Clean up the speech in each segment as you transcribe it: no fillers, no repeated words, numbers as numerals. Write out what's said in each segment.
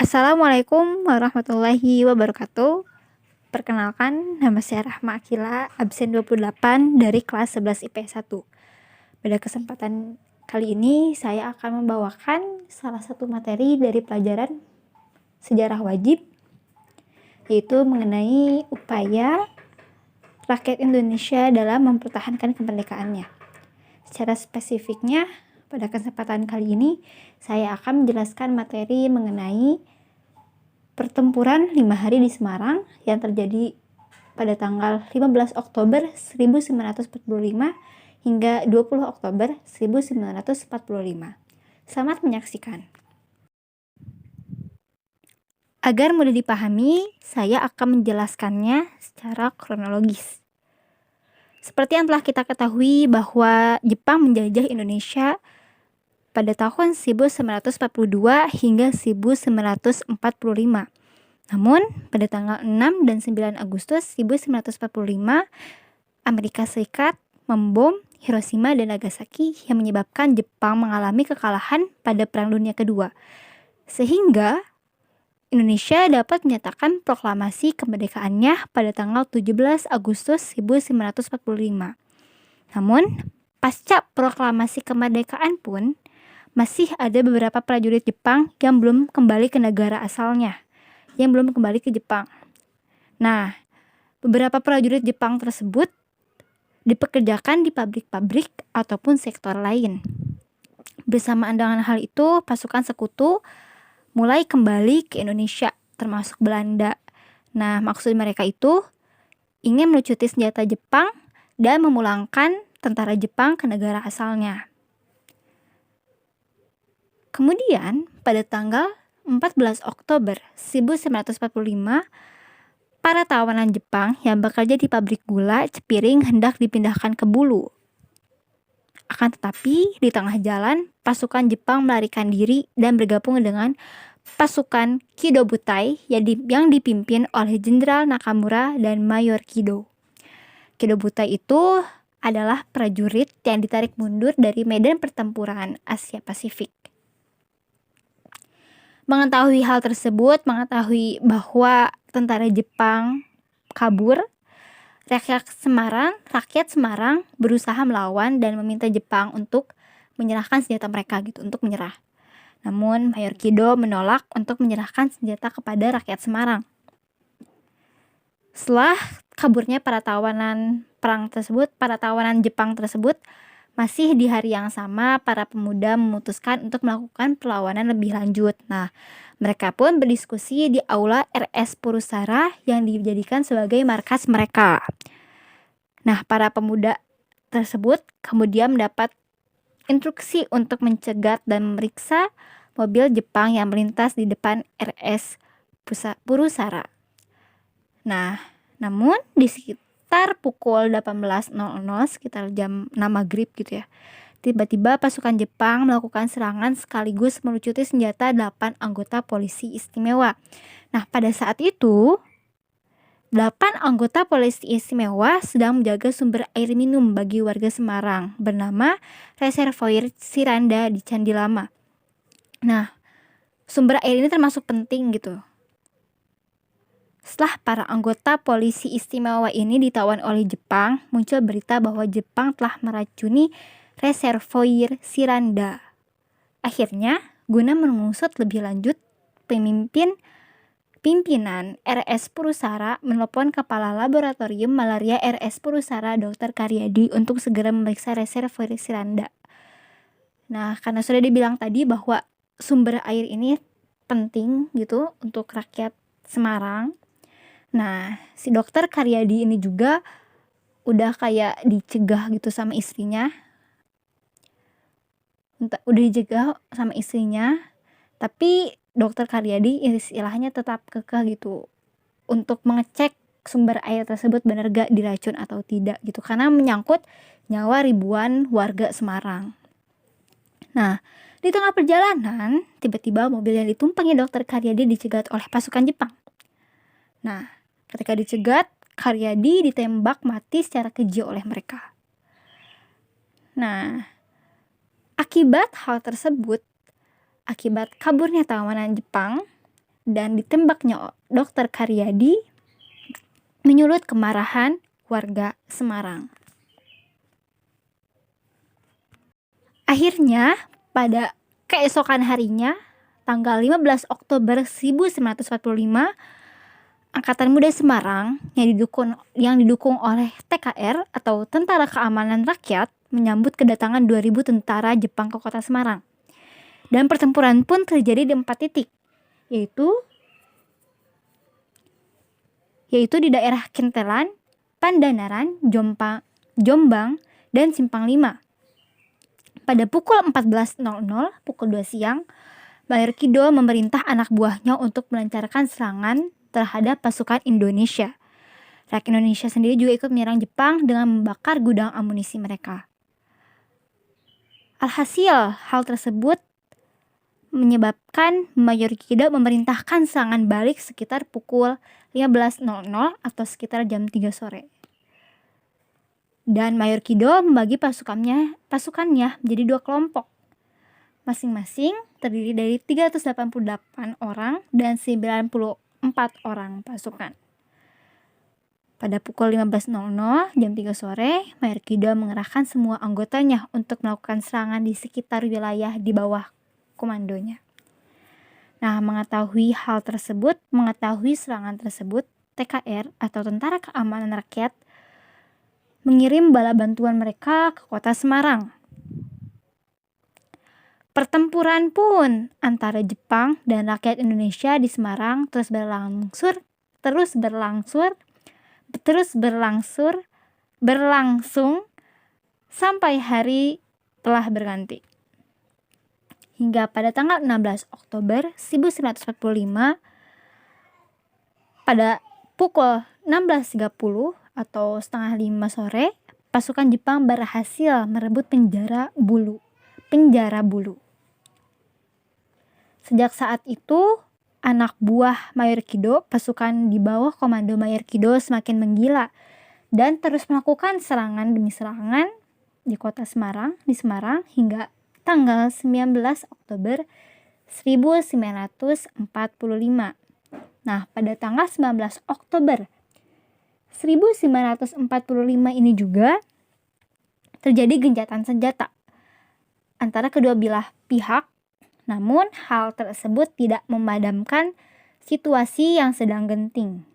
Assalamualaikum warahmatullahi wabarakatuh. Perkenalkan, nama saya Rahma Akila, absen 28 dari kelas 11 IP 1. Pada kesempatan kali ini, saya akan membawakan salah satu materi dari pelajaran sejarah wajib, yaitu mengenai upaya rakyat Indonesia dalam mempertahankan kemerdekaannya. Secara spesifiknya, pada kesempatan kali ini, saya akan menjelaskan materi mengenai pertempuran 5 hari di Semarang yang terjadi pada tanggal 15 Oktober 1945 hingga 20 Oktober 1945. Selamat menyaksikan. Agar mudah dipahami, saya akan menjelaskannya secara kronologis. Seperti yang telah kita ketahui bahwa Jepang menjajah Indonesia pada tahun 1942 hingga 1945. Namun, pada tanggal 6 dan 9 Agustus 1945, Amerika Serikat membom Hiroshima dan Nagasaki yang menyebabkan Jepang mengalami kekalahan pada Perang Dunia Kedua. Sehingga Indonesia dapat menyatakan proklamasi kemerdekaannya pada tanggal 17 Agustus 1945. Namun, pasca proklamasi kemerdekaan pun, masih ada beberapa prajurit Jepang yang belum kembali ke negara asalnya, yang belum kembali ke Jepang. Nah, beberapa prajurit Jepang tersebut dipekerjakan di pabrik-pabrik ataupun sektor lain. Bersamaan dengan hal itu, pasukan sekutu mulai kembali ke Indonesia, termasuk Belanda. Nah, maksud mereka itu ingin melucuti senjata Jepang dan memulangkan tentara Jepang ke negara asalnya. Kemudian, pada tanggal 14 Oktober 1945, para tawanan Jepang yang bekerja di pabrik gula Cepiring hendak dipindahkan ke Bulu. Akan tetapi, di tengah jalan, pasukan Jepang melarikan diri dan bergabung dengan pasukan Kido Butai yang dipimpin oleh Jenderal Nakamura dan Mayor Kido. Kido Butai itu adalah prajurit yang ditarik mundur dari medan pertempuran Asia Pasifik. Mengetahui hal tersebut, mengetahui bahwa tentara Jepang kabur, rakyat Semarang berusaha melawan dan meminta Jepang untuk menyerahkan senjata mereka untuk menyerah. Namun Mayor Kido menolak untuk menyerahkan senjata kepada rakyat Semarang. Setelah kaburnya para tawanan Jepang tersebut, masih di hari yang sama, para pemuda memutuskan untuk melakukan perlawanan lebih lanjut. Nah, mereka pun berdiskusi di aula RS Purusara yang dijadikan sebagai markas mereka. Nah, para pemuda tersebut kemudian mendapat instruksi untuk mencegat dan memeriksa mobil Jepang yang melintas di depan RS Purusara. Nah, namun di sekitar pukul 18.00, sekitar jam 6 maghrib gitu ya, tiba-tiba pasukan Jepang melakukan serangan sekaligus melucuti senjata 8 anggota polisi istimewa. Nah, pada saat itu 8 anggota polisi istimewa sedang menjaga sumber air minum bagi warga Semarang bernama Reservoir Siranda di Candi Lama. Nah, sumber air ini termasuk penting gitu. Setelah para anggota polisi istimewa ini ditawan oleh Jepang, muncul berita bahwa Jepang telah meracuni Reservoir Siranda. Akhirnya, guna mengusut lebih lanjut, pimpinan RS Purusara menelepon kepala laboratorium malaria RS Purusara Dr. Karyadi untuk segera memeriksa Reservoir Siranda. Nah, karena sudah dibilang tadi bahwa sumber air ini penting gitu untuk rakyat Semarang. Nah, si dokter Karyadi ini juga udah kayak dicegah gitu sama istrinya. Tapi dokter Karyadi istilahnya tetap kekeh gitu untuk mengecek sumber air tersebut benar gak diracun atau tidak gitu, karena menyangkut nyawa ribuan warga Semarang. Nah, di tengah perjalanan, tiba-tiba mobil yang ditumpangi dokter Karyadi dicegat oleh pasukan Jepang. Nah, ketika dicegat, Karyadi ditembak mati secara keji oleh mereka. Nah, akibat hal tersebut, akibat kaburnya tawanan Jepang, dan ditembaknya Dr. Karyadi menyulut kemarahan warga Semarang. Akhirnya pada keesokan harinya, tanggal 15 Oktober 1945, Angkatan Muda Semarang yang didukung oleh TKR atau Tentara Keamanan Rakyat menyambut kedatangan 2000 tentara Jepang ke kota Semarang. Dan pertempuran pun terjadi di 4 titik, yaitu di daerah Kintelan, Pandanaran, Jombang, dan Simpang 5. Pada pukul 14.00, pukul 2 siang, Mayor Kido memerintah anak buahnya untuk melancarkan serangan terhadap pasukan Indonesia. Rakyat Indonesia sendiri juga ikut menyerang Jepang dengan membakar gudang amunisi mereka. Alhasil, hal tersebut menyebabkan Mayor Kido memerintahkan serangan balik sekitar pukul 15.00 atau sekitar jam 3 sore. Dan Mayor Kido membagi pasukannya menjadi 2 kelompok. Masing-masing terdiri dari 388 orang dan 94 orang pasukan. Pada pukul 15.00 jam 3 sore, Mayor Kido mengerahkan semua anggotanya untuk melakukan serangan di sekitar wilayah di bawah komandonya. Nah, mengetahui serangan tersebut, TKR atau Tentara Keamanan Rakyat mengirim bala bantuan mereka ke kota Semarang. Pertempuran pun antara Jepang dan rakyat Indonesia di Semarang terus berlangsung sampai hari telah berganti. Hingga pada tanggal 16 Oktober 1945 pada pukul 16.30 atau setengah 5 sore, pasukan Jepang berhasil merebut penjara Bulu. Sejak saat itu, anak buah Mayor Kido, pasukan di bawah komando Mayor Kido semakin menggila dan terus melakukan serangan demi serangan di kota Semarang, hingga tanggal 19 Oktober 1945. Nah, pada tanggal 19 Oktober 1945 ini juga terjadi gencatan senjata antara kedua belah pihak, namun hal tersebut tidak memadamkan situasi yang sedang genting.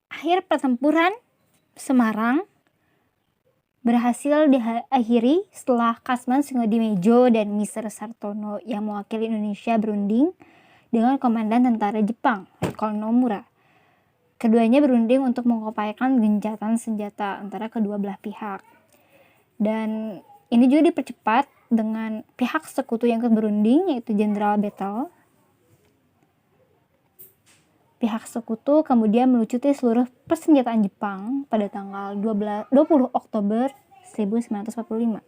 Akhir pertempuran Semarang berhasil diakhiri setelah Kasman Singodimejo dan Mr. Sartono yang mewakili Indonesia berunding dengan Komandan Tentara Jepang, Letkol Nomura. Keduanya berunding untuk mengupayakan gencatan senjata antara kedua belah pihak. Dan ini juga dipercepat dengan pihak sekutu yang ikut berunding, yaitu Jenderal Battle. Pihak sekutu kemudian melucuti seluruh persenjataan Jepang pada tanggal 20 Oktober 1945.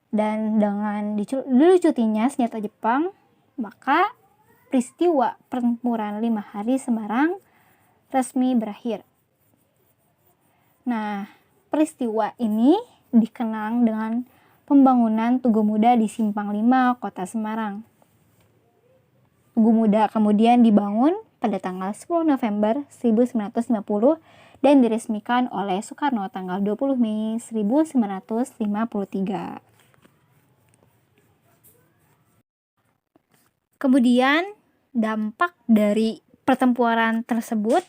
Dan dengan dilucutinya senjata Jepang, maka peristiwa pertempuran 5 hari Semarang resmi berakhir. Nah, peristiwa ini dikenang dengan pembangunan Tugu Muda di Simpang 5, Kota Semarang. Tugu Muda kemudian dibangun pada tanggal 10 November 1950 dan diresmikan oleh Soekarno tanggal 20 Mei 1953. Kemudian dampak dari pertempuran tersebut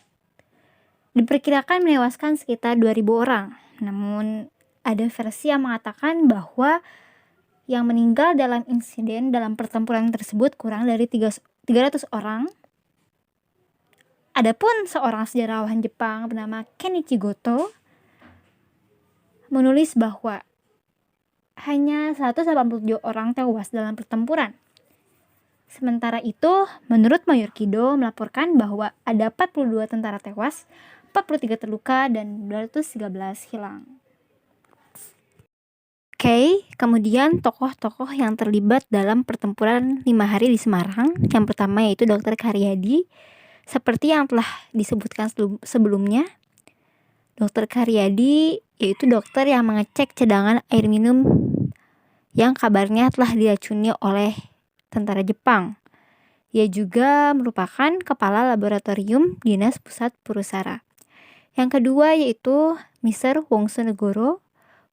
diperkirakan menewaskan sekitar 2.000 orang. Namun ada versi yang mengatakan bahwa yang meninggal dalam insiden dalam pertempuran tersebut kurang dari 300 orang. Adapun seorang sejarawan Jepang bernama Kenichi Goto menulis bahwa hanya 187 orang tewas dalam pertempuran. Sementara itu, menurut Mayor Kido melaporkan bahwa ada 42 tentara tewas, 43 terluka, dan 213 hilang. Oke, kemudian tokoh-tokoh yang terlibat dalam pertempuran 5 hari di Semarang. Yang pertama yaitu Dr. Karyadi. Seperti yang telah disebutkan sebelumnya, Dr. Karyadi yaitu dokter yang mengecek cadangan air minum yang kabarnya telah diracuni oleh tentara Jepang. Ia juga merupakan Kepala Laboratorium Dinas Pusat Purusara. Yang kedua yaitu Mr. Wongsonegoro,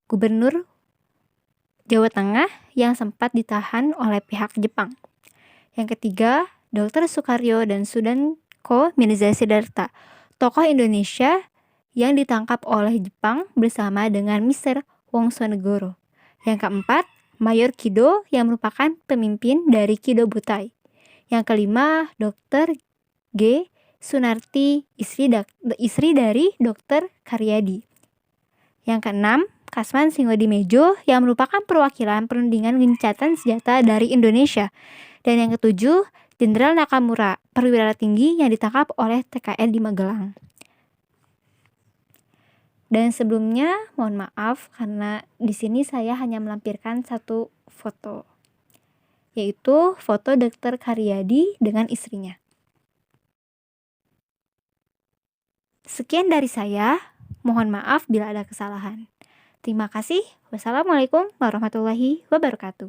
Gubernur Jawa Tengah yang sempat ditahan oleh pihak Jepang. Yang ketiga, Dr. Sukaryo dan Sudanko Mirza Siddhartha, tokoh Indonesia yang ditangkap oleh Jepang bersama dengan Mr. Wongsonegoro. Yang keempat, Mayor Kido yang merupakan pemimpin dari Kido Butai. Yang kelima, Dr. G. Sunarti, istri dari Dr. Karyadi. Yang keenam, Kasman Singodimejo yang merupakan perwakilan perundingan gencatan senjata dari Indonesia. Dan yang ketujuh, Jenderal Nakamura, perwira tinggi yang ditangkap oleh TKN di Magelang. Dan sebelumnya mohon maaf karena di sini saya hanya melampirkan satu foto, yaitu foto Dr. Karyadi dengan istrinya. Sekian dari saya, mohon maaf bila ada kesalahan. Terima kasih. Wassalamualaikum warahmatullahi wabarakatuh.